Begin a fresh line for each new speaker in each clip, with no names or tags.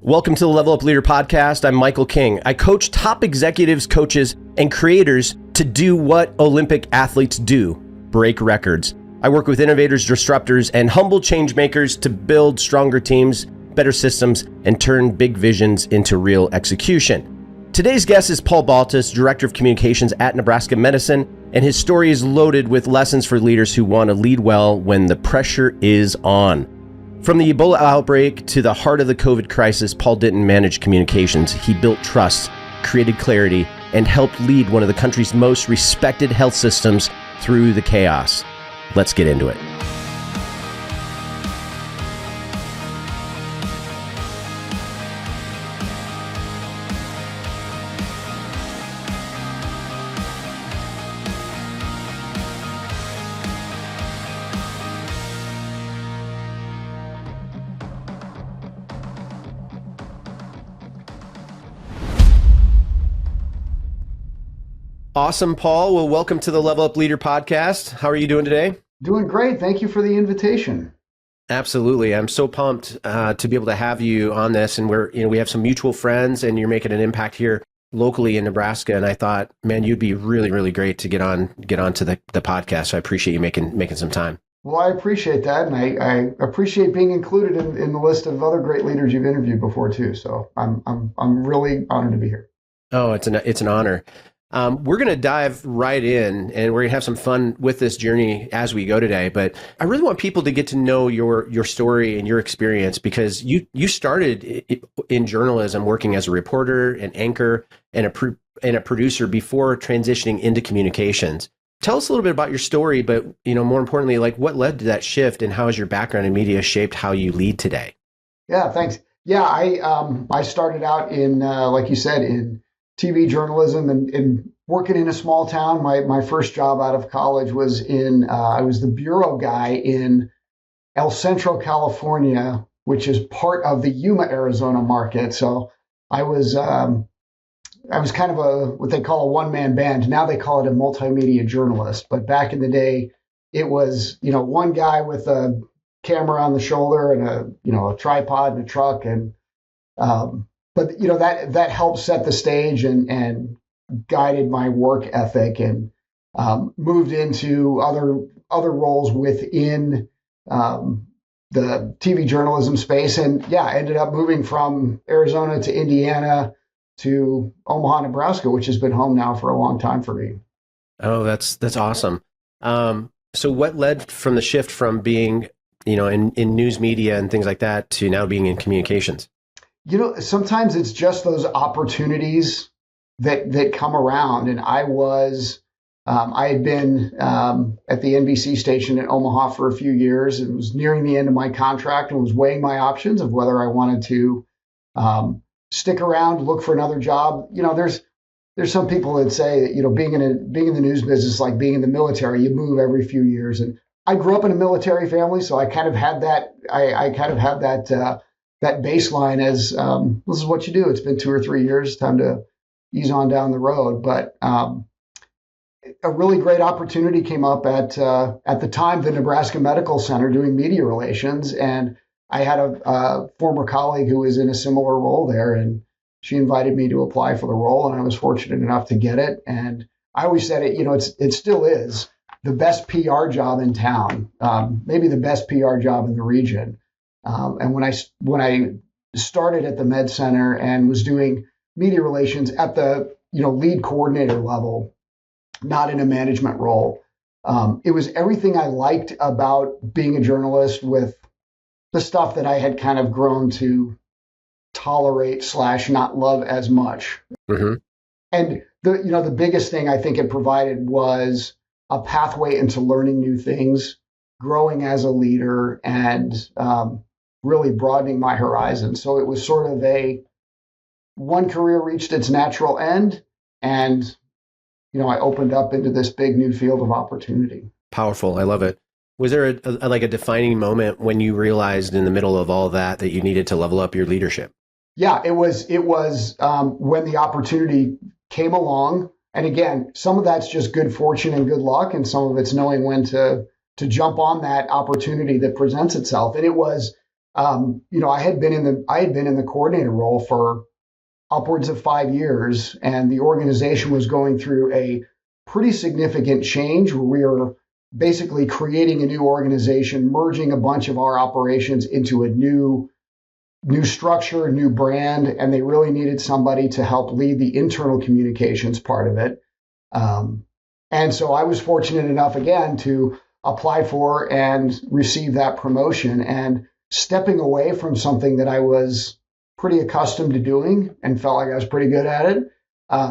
Welcome to the Level Up Leader podcast. I'm Michael King. I coach top executives, coaches, and creators to do what Olympic athletes do: break records. I work with innovators, disruptors, and humble change makers to build stronger teams, better systems, and turn big visions into real execution. Today's guest is Paul Baltes, Director of Communications at Nebraska Medicine, and his story is loaded with lessons for leaders who want to lead well when the pressure is on. From the Ebola outbreak to the heart of the COVID crisis, Paul didn't manage communications. He built trust, created clarity, and helped lead one of the country's most respected health systems through the chaos. Let's get into it. Awesome, Paul. Well, welcome to the Level Up Leader podcast. How are you doing today?
Doing great. Thank you for the invitation.
Absolutely. I'm so pumped to be able to have you on this. And we have some mutual friends, and you're making an impact here locally in Nebraska. And I thought, man, you'd be really, really great to get on to the podcast. So I appreciate you making some time.
Well, I appreciate that, and I appreciate being included in the list of other great leaders you've interviewed before too. So I'm really honored to be here.
Oh, it's an honor. We're going to dive right in, and we're going to have some fun with this journey as we go today. But I really want people to get to know your story and your experience, because you started in journalism, working as a reporter, an anchor, and a producer before transitioning into communications. Tell us a little bit about your story, but more importantly, like what led to that shift, and how has your background in media shaped how you lead today?
Yeah, thanks. Yeah, I started out in like you said, in TV journalism and working in a small town. My first job out of college was I was the bureau guy in El Centro, California, which is part of the Yuma, Arizona market. So I was kind of what they call a one-man band. Now they call it a multimedia journalist. But back in the day, it was, one guy with a camera on the shoulder and a tripod and a truck. And, but that helped set the stage and guided my work ethic, and moved into other roles within the TV journalism space, and ended up moving from Arizona to Indiana to Omaha, Nebraska, which has been home now for a long time for me.
Oh, that's awesome. So what led from the shift from being in news media and things like that to now being in communications?
Sometimes it's just those opportunities that come around. And I had been at the NBC station in Omaha for a few years, and was nearing the end of my contract, and was weighing my options of whether I wanted to stick around, look for another job. There's some people that say that being in the news business, like being in the military, you move every few years. And I grew up in a military family, so I kind of had that. I kind of have that baseline as this is what you do. It's been 2 or 3 years, time to ease on down the road. But a really great opportunity came up at the time, the Nebraska Medical Center, doing media relations. And I had a former colleague who was in a similar role there, and she invited me to apply for the role, and I was fortunate enough to get it. And I always said it still is the best PR job in town, maybe the best PR job in the region. And when I started at the Med Center and was doing media relations at the lead coordinator level, not in a management role, it was everything I liked about being a journalist, with the stuff that I had kind of grown to tolerate / not love as much.
Mm-hmm.
And the biggest thing I think it provided was a pathway into learning new things, growing as a leader, and really broadening my horizon. So it was sort of one career reached its natural end, and I opened up into this big new field of opportunity.
Powerful. I love it. Was there a defining moment when you realized in the middle of all that you needed to level up your leadership?
Yeah, it was when the opportunity came along. And again, some of that's just good fortune and good luck, and some of it's knowing when to jump on that opportunity that presents itself. And it was I had been in the coordinator role for upwards of 5 years, and the organization was going through a pretty significant change where we were basically creating a new organization, merging a bunch of our operations into a new structure, new brand, and they really needed somebody to help lead the internal communications part of it. And so I was fortunate enough again to apply for and receive that promotion, and stepping away from something that I was pretty accustomed to doing and felt like I was pretty good at it,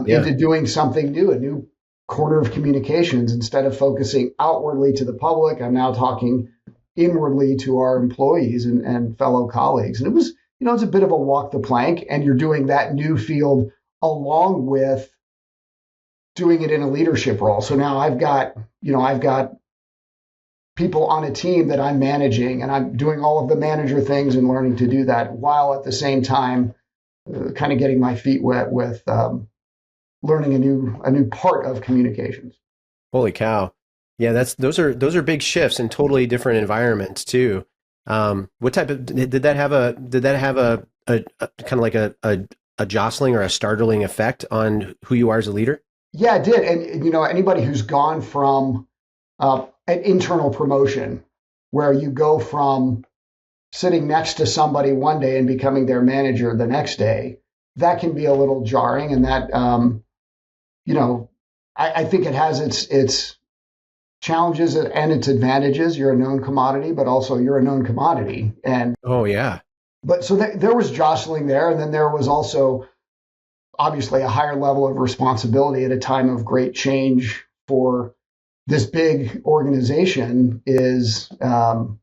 into doing something new, a new corner of communications. Instead of focusing outwardly to the public, I'm now talking inwardly to our employees and fellow colleagues. And it was, it's a bit of a walk the plank, and you're doing that new field along with doing it in a leadership role. So now I've got people on a team that I'm managing, and I'm doing all of the manager things and learning to do that while at the same time kind of getting my feet wet with learning a new part of communications.
Holy cow. Yeah, those are big shifts in totally different environments too. What type of did that have a kind of like a jostling or a startling effect on who you are as a leader?
Yeah, it did. And anybody who's gone from an internal promotion where you go from sitting next to somebody one day and becoming their manager the next day, that can be a little jarring. And that, I think it has its challenges and its advantages. You're a known commodity, but also you're a known commodity. And
oh yeah.
But so there was jostling there. And then there was also obviously a higher level of responsibility at a time of great change for this big organization is, don't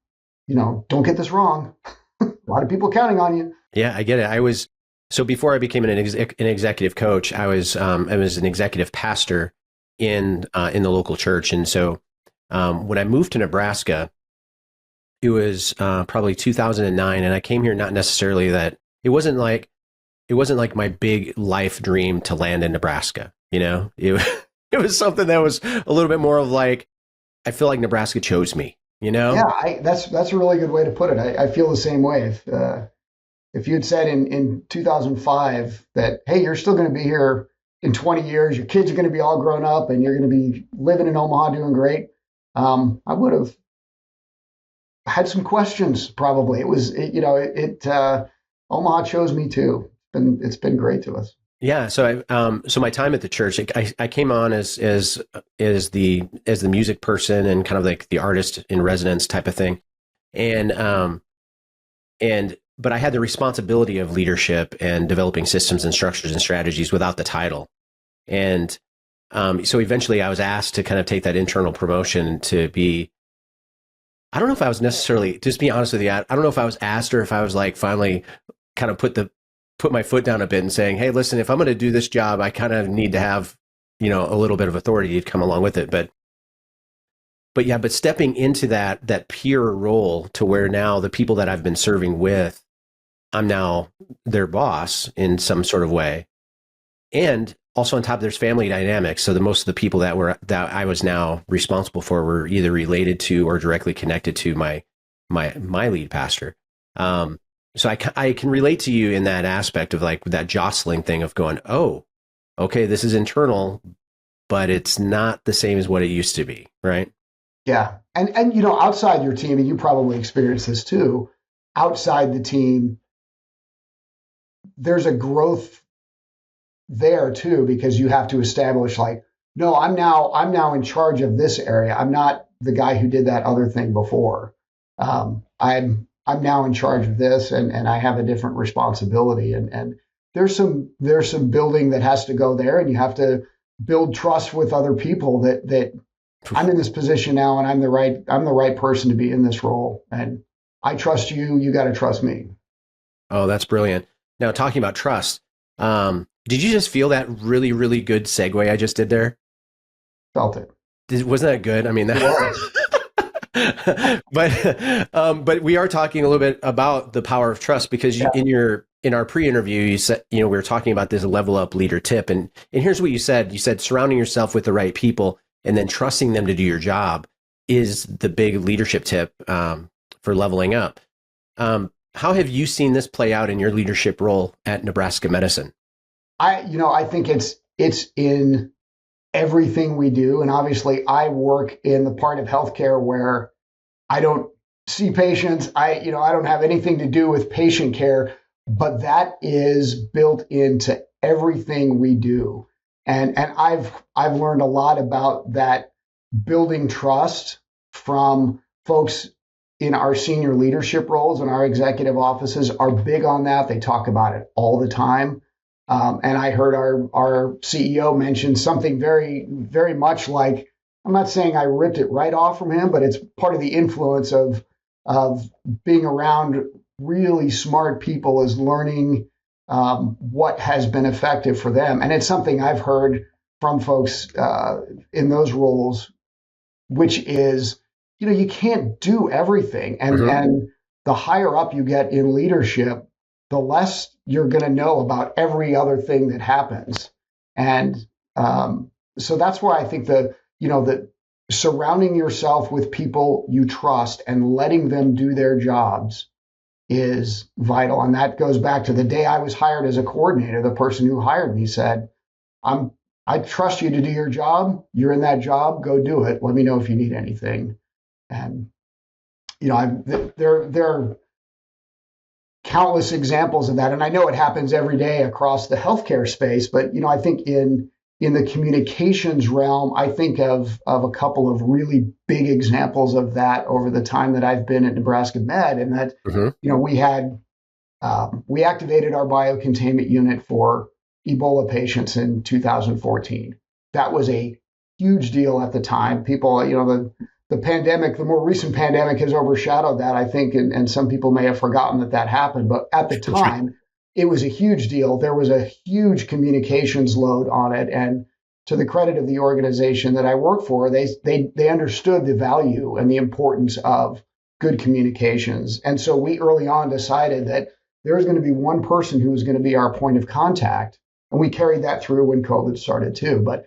get this wrong. A lot of people counting on you.
Yeah, I get it. So before I became an executive coach, I was an executive pastor in the local church. And so when I moved to Nebraska, it was probably 2009, and I came here not necessarily that it wasn't like my big life dream to land in Nebraska. It was something that was a little bit more of like, I feel like Nebraska chose me,
Yeah, that's a really good way to put it. I feel the same way. If you had said in 2005 that, hey, you're still going to be here in 20 years, your kids are going to be all grown up and you're going to be living in Omaha doing great, I would have had some questions probably. It was, Omaha chose me too. It's been great to us.
Yeah, so so my time at the church, I came on as the music person and kind of like the artist in residence type of thing, but I had the responsibility of leadership and developing systems and structures and strategies without the title, and so eventually I was asked to kind of take that internal promotion to be. I don't know if I was necessarily, just be honest with you, I don't know if I was asked or if I was like finally kind of put my foot down a bit and saying, hey, listen, if I'm going to do this job, I kind of need to have, a little bit of authority to come along with it. But stepping into that peer role to where now the people that I've been serving with, I'm now their boss in some sort of way. And also on top, there's family dynamics. So most of the people that I was now responsible for were either related to or directly connected to my lead pastor. So I can relate to you in that aspect of like that jostling thing of going, oh, okay, this is internal, but it's not the same as what it used to be, right?
Yeah. And outside your team, and you probably experienced this too, outside the team, there's a growth there too, because you have to establish like, no, I'm now in charge of this area. I'm not the guy who did that other thing before. I'm now in charge of this, and I have a different responsibility. And there's some building that has to go there, and you have to build trust with other people that I'm in this position now, and I'm the right person to be in this role, and I trust you. You got to trust me.
Oh, that's brilliant. Now, talking about trust, did you just feel that really, really good segue I just did there?
Felt it.
Wasn't that good? I mean, that was. But we are talking a little bit about the power of trust because in our pre-interview, you said, we were talking about this level up leader tip. And here's what you said. You said surrounding yourself with the right people and then trusting them to do your job is the big leadership tip for leveling up. How have you seen this play out in your leadership role at Nebraska Medicine?
I think it's in everything we do. And obviously I work in the part of healthcare where I don't see patients. I don't have anything to do with patient care, but that is built into everything we do. And I've learned a lot about that, building trust from folks in our senior leadership roles and our executive offices are big on that. They talk about it all the time. And I heard our CEO mention something very, very much like, I'm not saying I ripped it right off from him, but it's part of the influence of being around really smart people, is learning what has been effective for them. And it's something I've heard from folks in those roles, which is, you can't do everything. And the higher up you get in leadership, the less you're going to know about every other thing that happens. And so that's where I think that surrounding yourself with people you trust and letting them do their jobs is vital. And that goes back to the day I was hired as a coordinator. The person who hired me said, I trust you to do your job. You're in that job. Go do it. Let me know if you need anything. And, there are countless examples of that. And I know it happens every day across the healthcare space, but, I think in the communications realm, I think of a couple of really big examples of that over the time that I've been at Nebraska Med. And that, we activated our biocontainment unit for Ebola patients in 2014. That was a huge deal at the time. People, the pandemic, the more recent pandemic has overshadowed that, I think, and some people may have forgotten that happened. But at the time, it was a huge deal. There was a huge communications load on it. And to the credit of the organization that I work for, they understood the value and the importance of good communications. And so we early on decided that there was going to be one person who was going to be our point of contact. And we carried that through when COVID started too. But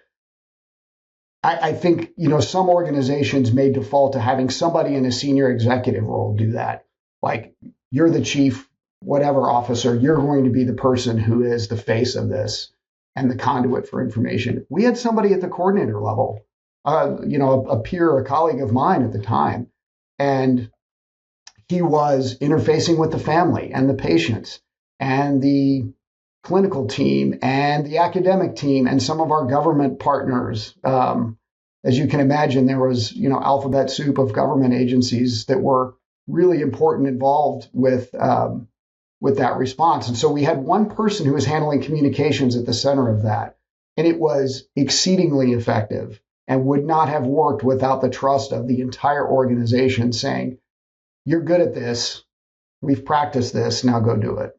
I think, some organizations may default to having somebody in a senior executive role do that. Like, you're the chief whatever officer, you're going to be the person who is the face of this and the conduit for information. We had somebody at the coordinator level, a peer, a colleague of mine at the time, and he was interfacing with the family and the patients and the clinical team and the academic team and some of our government partners. As you can imagine, there was, alphabet soup of government agencies that were really important involved with that response. And so we had one person who was handling communications at the center of that. And it was exceedingly effective and would not have worked without the trust of the entire organization saying, you're good at this. We've practiced this. Now go do it.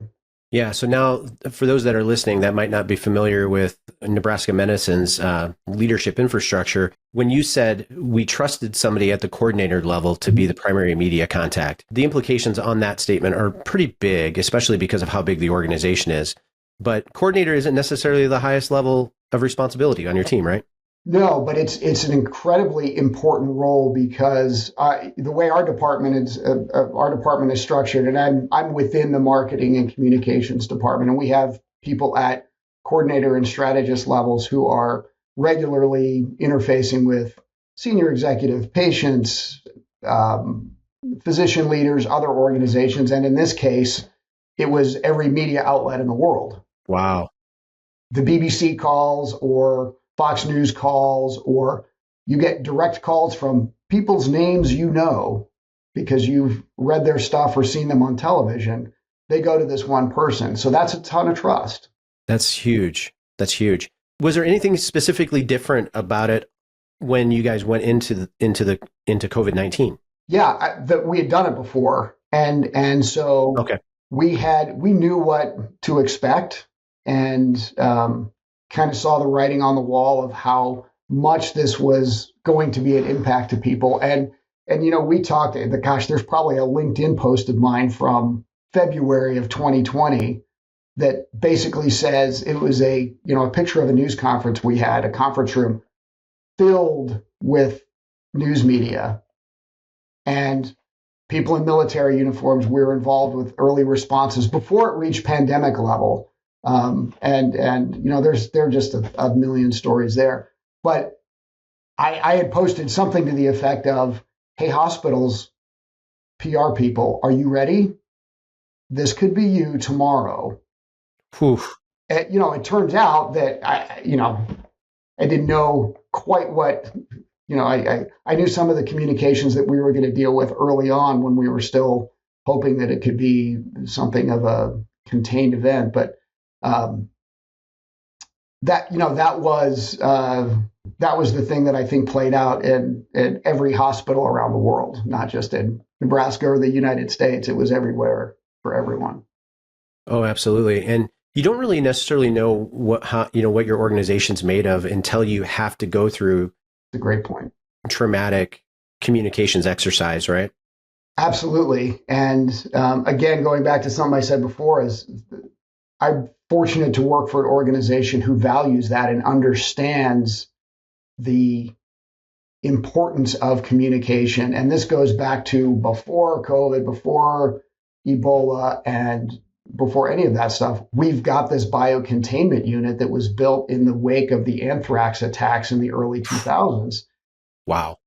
Yeah. So now, for those that are listening that might not be familiar with Nebraska Medicine's leadership infrastructure, when you said we trusted somebody at the coordinator level to be the primary media contact, the implications on that statement are pretty big, especially because of how big the organization is. But coordinator isn't necessarily the highest level of responsibility on your team, right?
No, but it's an incredibly important role because the way our department is structured, and I'm within the marketing and communications department, and we have people at coordinator and strategist levels who are regularly interfacing with senior executive, patients, physician leaders, other organizations, and in this case, it was every media outlet in the world.
Wow.
The BBC calls or Fox News calls, or you get direct calls from people's names because you've read their stuff or seen them on television. They go to this one person. So that's a ton of trust.
That's huge. That's huge. Was there anything specifically different about it when you guys went into COVID-19?
Yeah, we had done it before. And so
okay.
we knew what to expect, and kind of saw the writing on the wall of how much this was going to be an impact to people. And we talked, there's probably a LinkedIn post of mine from February of 2020 that basically says it was a picture of a news conference we had, a conference room filled with news media. And people in military uniforms. We were involved with early responses before it reached pandemic level. And there are just a million stories there. But I had posted something to the effect of, "Hey, hospitals, PR people, are you ready? This could be you tomorrow."
Oof.
It turns out that I didn't know quite what, I knew some of the communications that we were going to deal with early on when we were still hoping that it could be something of a contained event. But that was the thing that I think played out in every hospital around the world, not just in Nebraska or the United States. It was everywhere for everyone.
Oh, absolutely. And you don't really necessarily know what your organization's made of until you have to go through
It's a great point.
Traumatic communications exercise, right?
Absolutely. And again, going back to something I said before, is I'm fortunate to work for an organization who values that and understands the importance of communication. And this goes back to before COVID, before Ebola, and before any of that stuff. We've got this biocontainment unit that was built in the wake of the anthrax attacks in the early 2000s.
Wow.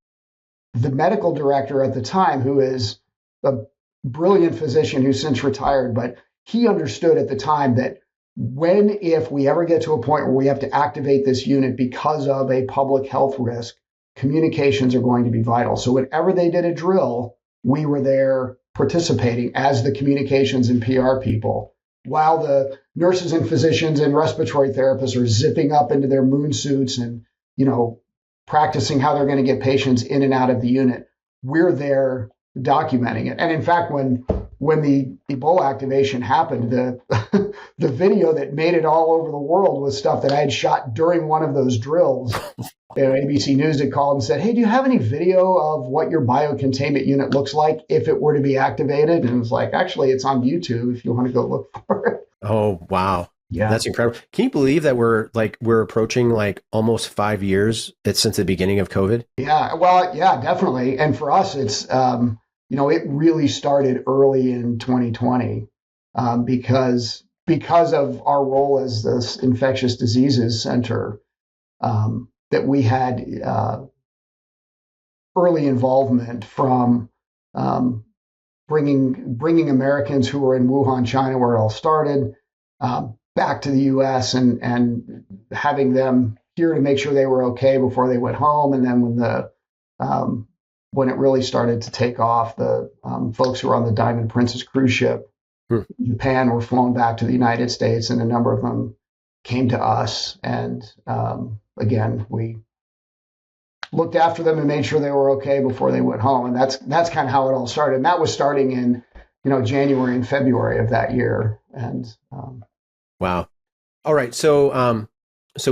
The medical director at the time, who is a brilliant physician who's since retired, but he understood at the time that if we ever get to a point where we have to activate this unit because of a public health risk, communications are going to be vital. So whenever they did a drill, we were there participating as the communications and PR people, while the nurses and physicians and respiratory therapists are zipping up into their moon suits and, practicing how they're going to get patients in and out of the unit. We're there documenting it. And in fact, when the Ebola activation happened, the video that made it all over the world was stuff that I had shot during one of those drills. ABC News had called and said, "Hey, do you have any video of what your biocontainment unit looks like if it were to be activated?" And it was like, "Actually, it's on YouTube if you want to go look for it."
Oh, wow.
Yeah.
That's incredible. Can you believe that we're approaching almost 5 years since the beginning of COVID?
Yeah, well, yeah, definitely. And for us, it's, it really started early in 2020 because of our role as this infectious diseases center, that we had early involvement from bringing Americans who were in Wuhan, China, where it all started, back to the U.S. and having them here to make sure they were okay before they went home. And then when it really started to take off, the folks who were on the Diamond Princess cruise ship in Japan were flown back to the United States, and a number of them came to us. And again, we looked after them and made sure they were okay before they went home. And that's kind of how it all started. And that was starting in January and February of that year. And
wow. All right. So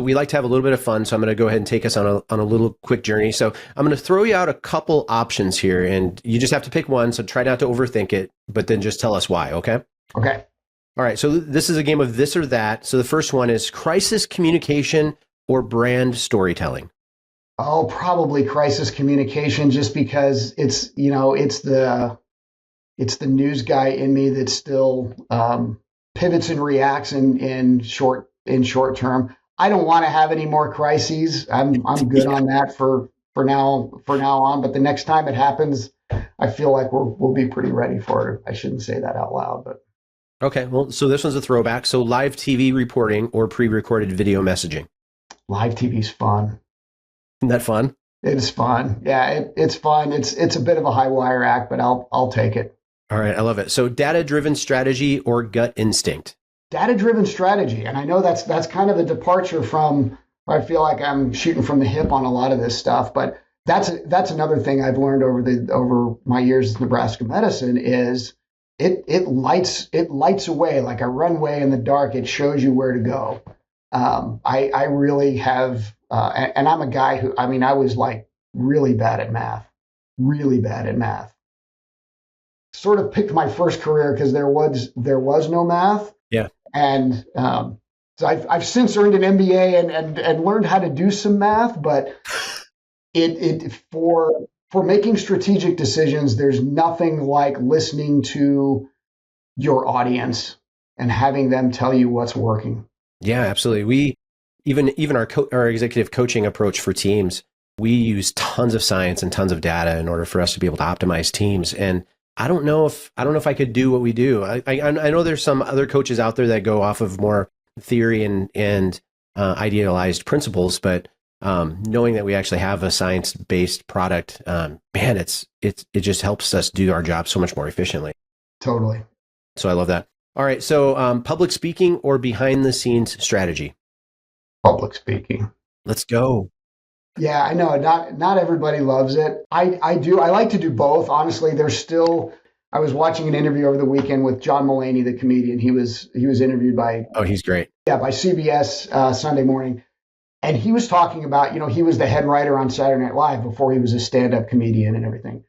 we like to have a little bit of fun. So I'm going to go ahead and take us on a little quick journey. So I'm going to throw you out a couple options here, and you just have to pick one. So try not to overthink it, but then just tell us why. Okay.
Okay.
All right. So this is a game of this or that. So the first one is crisis communication or brand storytelling.
Oh, probably crisis communication, just because it's the news guy in me that still pivots and reacts in short term. I don't want to have any more crises. I'm good on that for now on. But the next time it happens, I feel like we'll be pretty ready for it. I shouldn't say that out loud, but
okay. Well, so this one's a throwback. So live TV reporting or pre-recorded video messaging.
Live TV's fun.
Isn't that fun?
It is fun. Yeah, it's fun. It's a bit of a high wire act, but I'll take it.
All right, I love it. So data-driven strategy or gut instinct?
Data-driven strategy. And I know that's kind of a departure from, I feel like I'm shooting from the hip on a lot of this stuff, but that's another thing I've learned over my years at Nebraska Medicine is it lights away like a runway in the dark. It shows you where to go. I really have, and I'm a guy who, I was like really bad at math. Sort of picked my first career because there was no math.
Yeah.
And so I've since earned an MBA and learned how to do some math, but it for for making strategic decisions, there's nothing like listening to your audience and having them tell you what's working.
Yeah, absolutely. We even our executive coaching approach for teams, we use tons of science and tons of data in order for us to be able to optimize teams. And I don't know if I could do what we do. I know there's some other coaches out there that go off of more theory and idealized principles, but knowing that we actually have a science-based product, man, it just helps us do our job so much more efficiently.
Totally.
So I love that. All right. So public speaking or behind the scenes strategy?
Public speaking.
Let's go.
Yeah, I know. Not everybody loves it. I do. I like to do both. Honestly, I was watching an interview over the weekend with John Mulaney, the comedian. He was interviewed by
He's great.
by CBS Sunday Morning. And he was talking about, he was the head writer on Saturday Night Live before he was a stand-up comedian and everything.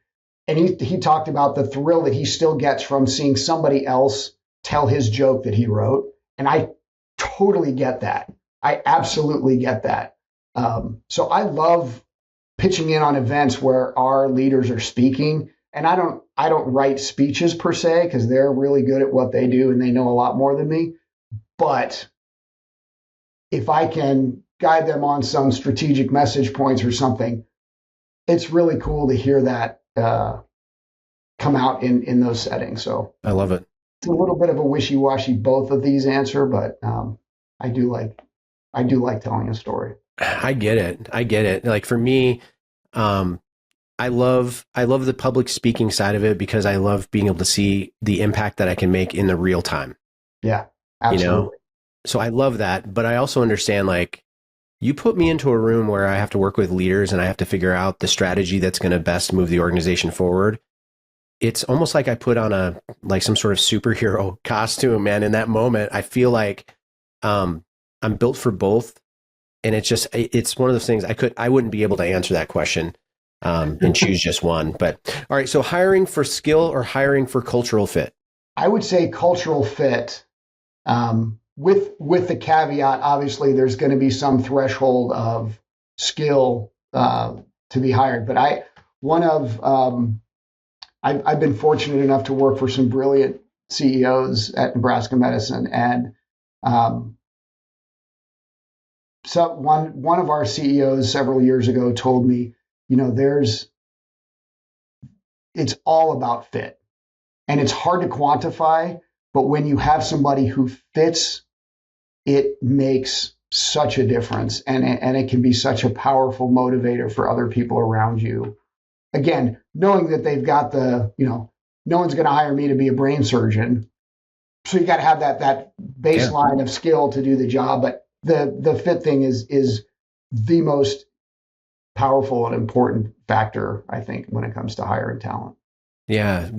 And he talked about the thrill that he still gets from seeing somebody else tell his joke that he wrote. And I totally get that. I absolutely get that. So I love pitching in on events where our leaders are speaking. And I don't write speeches per se, because they're really good at what they do and they know a lot more than me. But if I can guide them on some strategic message points or something, it's really cool to hear that come out in those settings. So
I love it.
It's a little bit of a wishy-washy both of these answer, but I do like telling a story.
I get it. Like for me, I love the public speaking side of it because I love being able to see the impact that I can make in the real time.
Yeah, absolutely.
So I love that, but I also understand, like, you put me into a room where I have to work with leaders and I have to figure out the strategy that's going to best move the organization forward. It's almost like I put on some sort of superhero costume, man. In that moment, I feel like I'm built for both. And it's one of those things I wouldn't be able to answer that question and choose just one. But all right, so hiring for skill or hiring for cultural fit?
I would say cultural fit, with the caveat, obviously, there's going to be some threshold of skill to be hired. But I've been fortunate enough to work for some brilliant CEOs at Nebraska Medicine, and so one of our CEOs several years ago told me, it's all about fit, and it's hard to quantify, but when you have somebody who fits, it makes such a difference, and it can be such a powerful motivator for other people around you. Again, knowing that they've got no one's going to hire me to be a brain surgeon, so you got to have that baseline of skill to do the job, but the fit thing is the most powerful and important factor, I think, when it comes to hiring talent.
Yeah,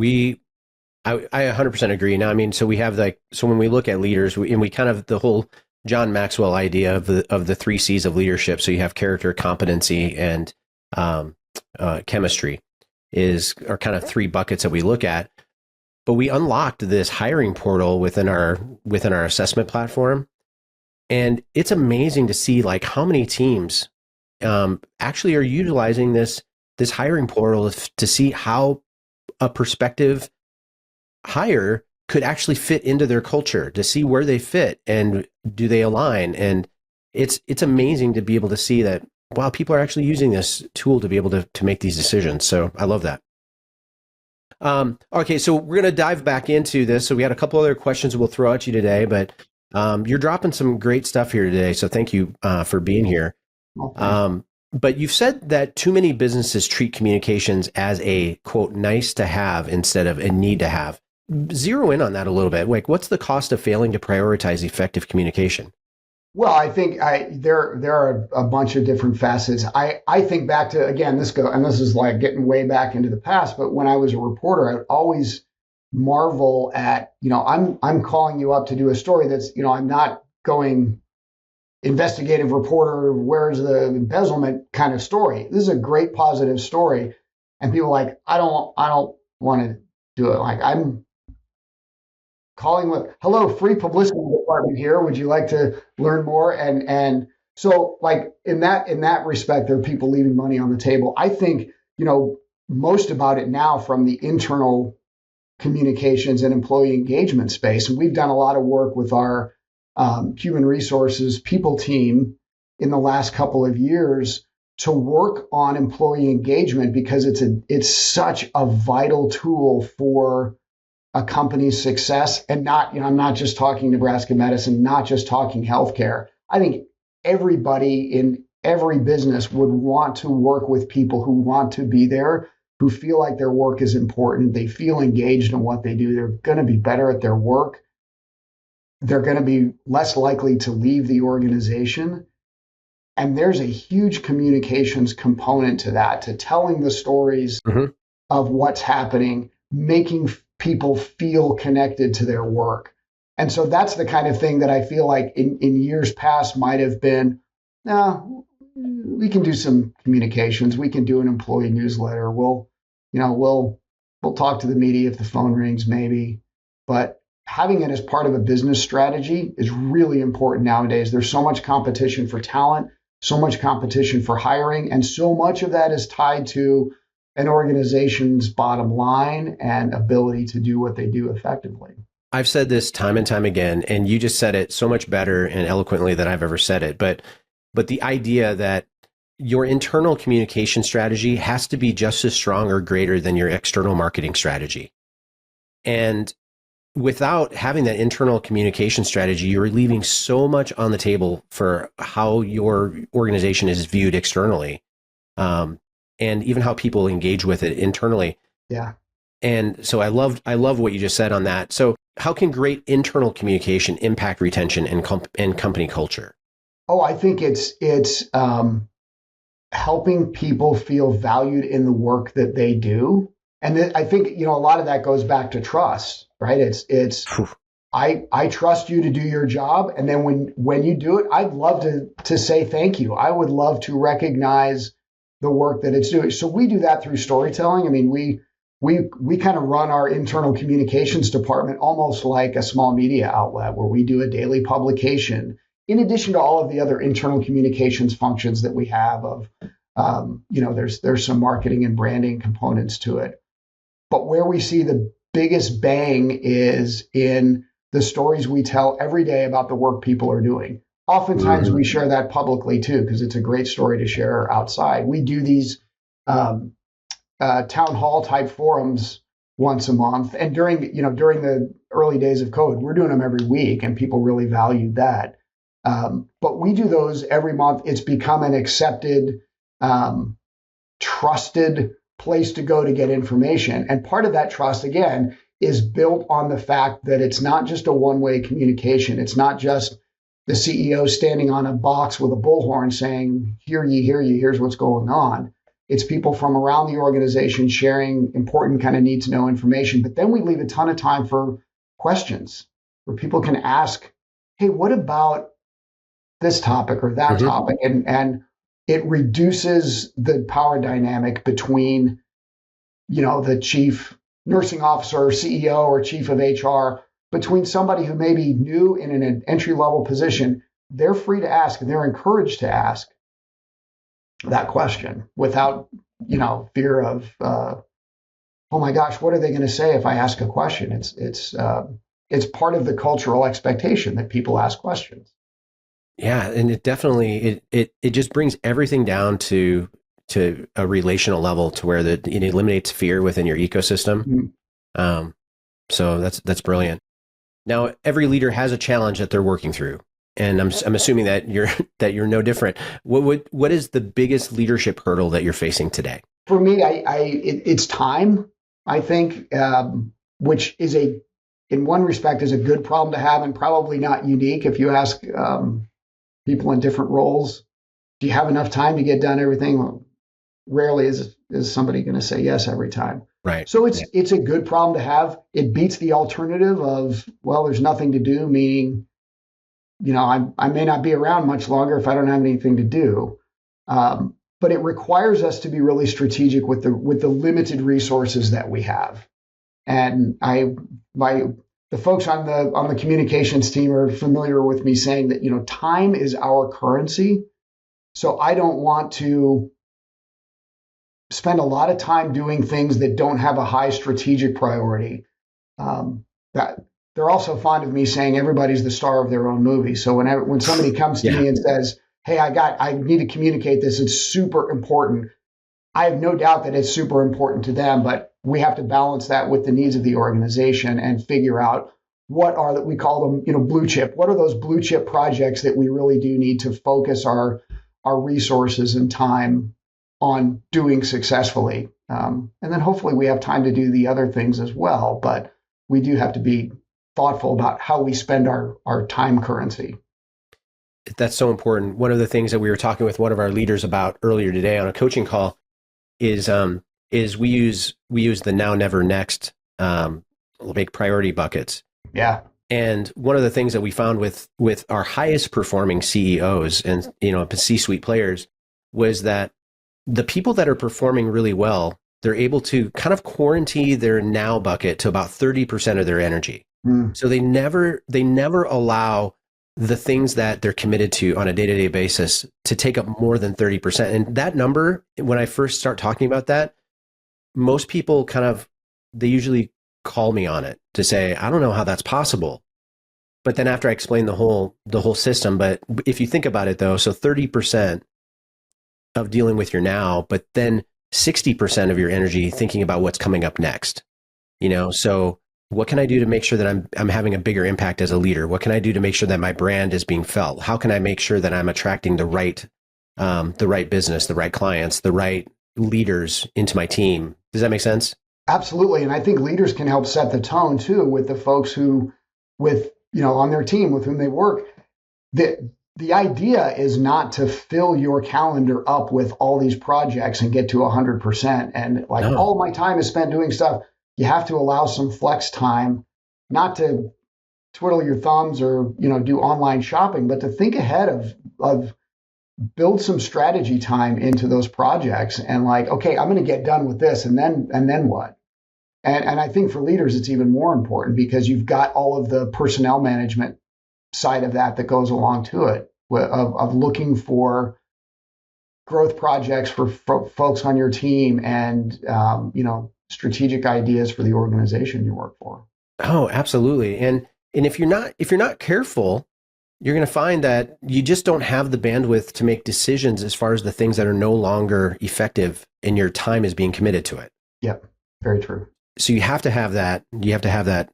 I 100% agree. Now, I mean, so we have so when we look at leaders, we kind of the whole John Maxwell idea of the 3 C's of leadership. So you have character, competency, and chemistry are kind of 3 buckets that we look at. But we unlocked this hiring portal within our assessment platform. And it's amazing to see how many teams actually are utilizing this hiring portal to see how a prospective hire could actually fit into their culture, to see where they fit and do they align. And it's amazing to be able to see that, wow, people are actually using this tool to be able to make these decisions. So I love that. Okay, so we're going to dive back into this. So we had a couple other questions we'll throw at you today, but you're dropping some great stuff here today. So thank you for being here.
Okay.
But you've said that too many businesses treat communications as a, quote, nice to have instead of a need to have. Zero in on that a little bit. Like, what's the cost of failing to prioritize effective communication?
Well, I think there are a bunch of different facets. I think back to, again, this is like getting way back into the past, but when I was a reporter, I would always marvel at, I'm calling you up to do a story that's, I'm not going investigative reporter, where's the embezzlement kind of story. This is a great positive story. And people are like, I don't want to do it. Like, I'm calling with, hello, free publicity department here. Would you like to learn more? And so, like, in that respect, there are people leaving money on the table. I think, most about it now from the internal communications and employee engagement space. And we've done a lot of work with our human resources people team in the last couple of years to work on employee engagement, because it's such a vital tool for a company's success. And not, I'm not just talking Nebraska Medicine, not just talking healthcare. I think everybody in every business would want to work with people who want to be there, who feel like their work is important. They feel engaged in what they do. They're going to be better at their work. They're going to be less likely to leave the organization. And there's a huge communications component to that, to telling the stories of what's happening, making people feel connected to their work. And so that's the kind of thing that I feel like in years past might have been, no, we can do some communications. We can do an employee newsletter. We'll talk to the media if the phone rings, maybe. But having it as part of a business strategy is really important nowadays. There's so much competition for talent, so much competition for hiring, and so much of that is tied to an organization's bottom line and ability to do what they do effectively.
I've said this time and time again, and you just said it so much better and eloquently than I've ever said it. But the idea that your internal communication strategy has to be just as strong or greater than your external marketing strategy. And without having that internal communication strategy, you're leaving so much on the table for how your organization is viewed externally, and even how people engage with it internally.
Yeah.
And so I love what you just said on that. So how can great internal communication impact retention and company culture?
Oh, I think it's helping people feel valued in the work that they do. And I think, a lot of that goes back to trust, right? It's I trust you to do your job. And then when you do it, I'd love to say thank you. I would love to recognize the work that it's doing. So we do that through storytelling. I mean, we kind of run our internal communications department almost like a small media outlet, where we do a daily publication, in addition to all of the other internal communications functions that we have of, there's some marketing and branding components to it. But where we see the biggest bang is in the stories we tell every day about the work people are doing. Oftentimes we share that publicly too, because it's a great story to share outside. We do these town hall type forums once a month. And during the early days of COVID, we're doing them every week, and people really valued that. But we do those every month. It's become an accepted, trusted place to go to get information. And part of that trust, again, is built on the fact that it's not just a one-way communication. It's not just the CEO standing on a box with a bullhorn saying, hear ye, here's what's going on. It's people from around the organization sharing important kind of need to know information. But then we leave a ton of time for questions where people can ask, hey, what about this topic or that topic? And it reduces the power dynamic between, the chief nursing officer or CEO or chief of HR, between somebody who may be new in an entry-level position. They're free to ask, and they're encouraged to ask that question without, fear of, oh my gosh, what are they going to say if I ask a question? It's part of the cultural expectation that people ask questions.
Yeah, and it definitely it just brings everything down to a relational level, to where it eliminates fear within your ecosystem. So that's brilliant. Now, every leader has a challenge that they're working through, and I'm assuming that you're no different. What is the biggest leadership hurdle that you're facing today?
For me, it's time. I think, which is in one respect is a good problem to have, and probably not unique. If you ask people in different roles, do you have enough time to get done everything? Well, rarely is somebody going to say yes every time.
Right.
So it's a good problem to have. It beats the alternative of, well, there's nothing to do, meaning, I may not be around much longer if I don't have anything to do. But it requires us to be really strategic with the limited resources that we have. And the folks on the communications team are familiar with me saying that, time is our currency. So I don't want to spend a lot of time doing things that don't have a high strategic priority. That they're also fond of me saying everybody's the star of their own movie. So when somebody comes to me and says, "Hey, I need to communicate this. It's super important." I have no doubt that it's super important to them, but we have to balance that with the needs of the organization and figure out what are that we call them, blue chip. What are those blue chip projects that we really do need to focus our resources and time on doing successfully? And then hopefully we have time to do the other things as well, but we do have to be thoughtful about how we spend our time currency.
That's so important. One of the things that we were talking with one of our leaders about earlier today on a coaching call is we use the now, never, next big priority buckets.
Yeah.
And one of the things that we found with our highest performing CEOs and C-suite players was that the people that are performing really well, they're able to kind of quarantine their now bucket to about 30% of their energy. So they never allow the things that they're committed to on a day-to-day basis to take up more than 30%. And that number, when I first start talking about that, most people they usually call me on it to say, I don't know how that's possible. But then after I explain the whole system, but if you think about it though, so 30% of dealing with your now, but then 60% of your energy thinking about what's coming up next, so what can I do to make sure that I'm having a bigger impact as a leader? What can I do to make sure that my brand is being felt? How can I make sure that I'm attracting the right business, the right clients, the right leaders into my team? Does that make sense?
Absolutely. And I think leaders can help set the tone too with the folks on their team with whom they work. The idea is not to fill your calendar up with all these projects and get to 100%. And all of my time is spent doing stuff. You have to allow some flex time, not to twiddle your thumbs or, do online shopping, but to think ahead of build some strategy time into those projects and okay, I'm going to get done with this and then what? And I think for leaders, it's even more important because you've got all of the personnel management side of that goes along to it of looking for growth projects for folks on your team and, strategic ideas for the organization you work for.
Oh, absolutely. And if you're not careful, you're going to find that you just don't have the bandwidth to make decisions as far as the things that are no longer effective and your time is being committed to it.
Yep. Very true.
So you have to have that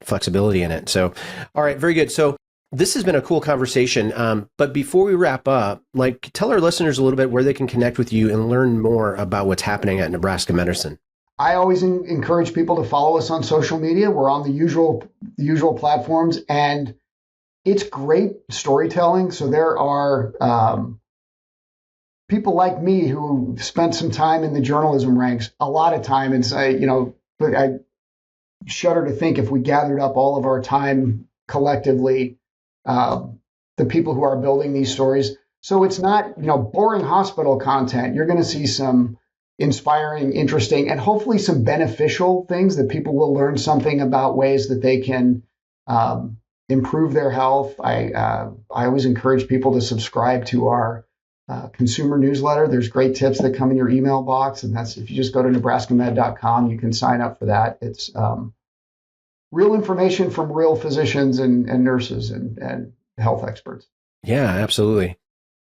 flexibility in it. So, all right, very good. So this has been a cool conversation. But before we wrap up, tell our listeners a little bit where they can connect with you and learn more about what's happening at Nebraska Medicine.
I always encourage people to follow us on social media. We're on the usual platforms, and it's great storytelling. So there are people like me who spent some time in the journalism ranks, a lot of time, and say, I shudder to think if we gathered up all of our time collectively, the people who are building these stories. So it's not, boring hospital content. You're going to see some inspiring, interesting, and hopefully some beneficial things that people will learn something about ways that they can improve their health. I always encourage people to subscribe to our consumer newsletter. There's great tips that come in your email box, and that's if you just go to nebraskamed.com, you can sign up for that. It's real information from real physicians and nurses and health experts.
Yeah, absolutely.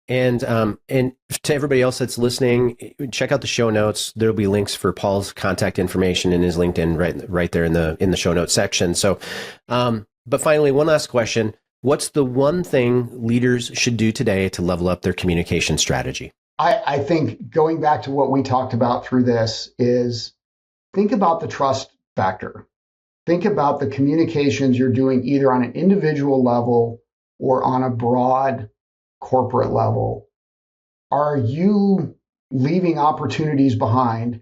And to everybody else that's listening, check out the show notes. There'll be links for Paul's contact information and his LinkedIn right there in the show notes section. So, but finally, one last question. What's the one thing leaders should do today to level up their communication strategy?
I think going back to what we talked about through this is think about the trust factor. Think about the communications you're doing either on an individual level or on a broad corporate level. Are you leaving opportunities behind,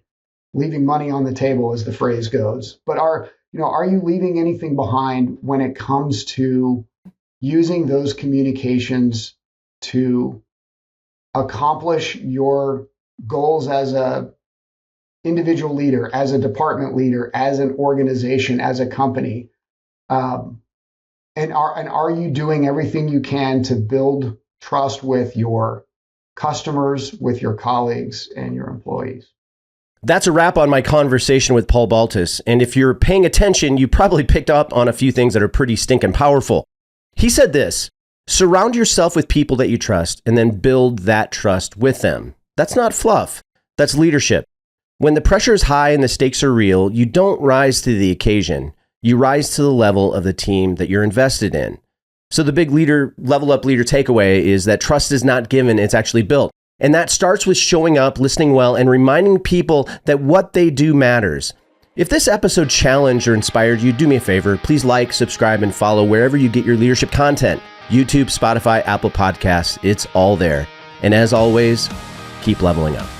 leaving money on the table, as the phrase goes? But are you leaving anything behind when it comes to using those communications to accomplish your goals as a individual leader, as a department leader, as an organization, as a company? And are you doing everything you can to build trust with your customers, with your colleagues, and your employees?
That's a wrap on my conversation with Paul Baltes. And if you're paying attention, you probably picked up on a few things that are pretty stinking powerful. He said this: surround yourself with people that you trust and then build that trust with them. That's not fluff. That's leadership. When the pressure is high and the stakes are real, you don't rise to the occasion. You rise to the level of the team that you're invested in. So the big level up leader takeaway is that trust is not given, it's actually built. And that starts with showing up, listening well, and reminding people that what they do matters. If this episode challenged or inspired you, do me a favor. Please like, subscribe, and follow wherever you get your leadership content. YouTube, Spotify, Apple Podcasts, it's all there. And as always, keep leveling up.